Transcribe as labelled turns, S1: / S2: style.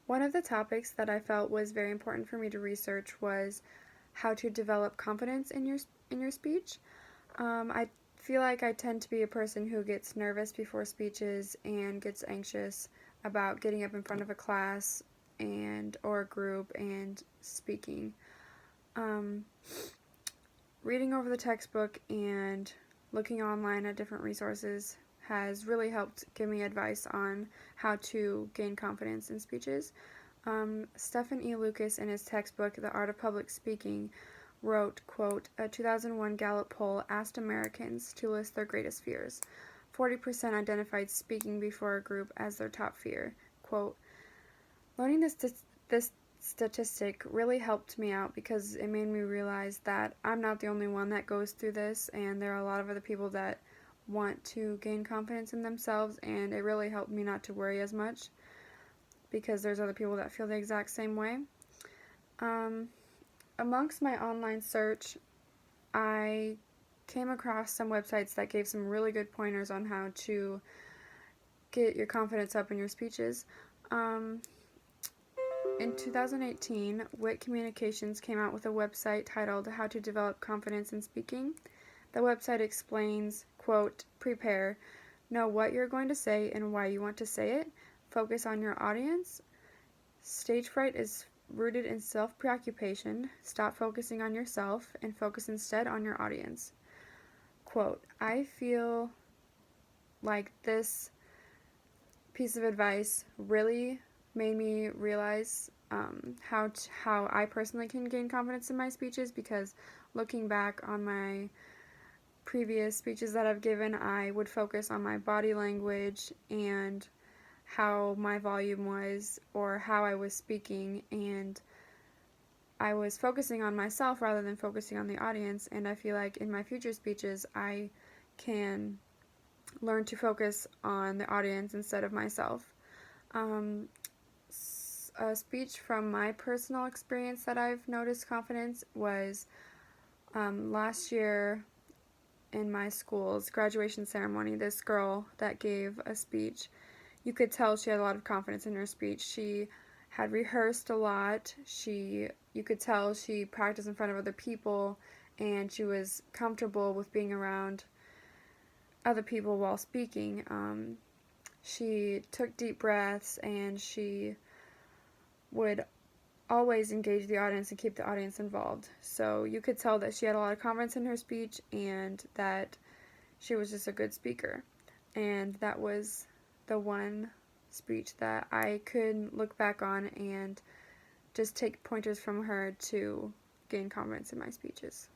S1: One of the topics that I felt was very important for me to research was how to develop confidence in your speech. I feel like I tend to be a person who gets nervous before speeches and gets anxious about getting up in front of a class and or a group and speaking. Um, Reading over the textbook and looking online at different resources has really helped give me advice on how to gain confidence in speeches. Stephen E. Lucas, in his textbook, The Art of Public Speaking, wrote, quote, a 2001 Gallup poll asked Americans to list their greatest fears. 40% identified speaking before a group as their top fear. Quote, learning this statistic really helped me out because it made me realize that I'm not the only one that goes through this, and there are a lot of other people that want to gain confidence in themselves, and it really helped me not to worry as much because there's other people that feel the exact same way. Amongst my online search, I came across some websites that gave some really good pointers on how to get your confidence up in your speeches. In 2018, WIT Communications came out with a website titled How to Develop Confidence in Speaking. The website explains, quote, prepare, know what you're going to say and why you want to say it, focus on your audience. Stage fright is rooted in self-preoccupation. Stop focusing on yourself and focus instead on your audience. Quote, I feel like this piece of advice really made me realize how I personally can gain confidence in my speeches, because looking back on my previous speeches that I've given, I would focus on my body language and how my volume was or how I was speaking, and I was focusing on myself rather than focusing on the audience. And I feel like in my future speeches I can learn to focus on the audience instead of myself. A speech from my personal experience that I've noticed confidence was last year in my school's graduation ceremony. This girl that gave a speech, you could tell she had a lot of confidence in her speech. She had rehearsed a lot. You could tell she practiced in front of other people, and she was comfortable with being around other people while speaking. She took deep breaths, and she would always engage the audience and keep the audience involved. So you could tell that she had a lot of confidence in her speech and that she was just a good speaker. And that was the one speech that I could look back on and just take pointers from her to gain confidence in my speeches.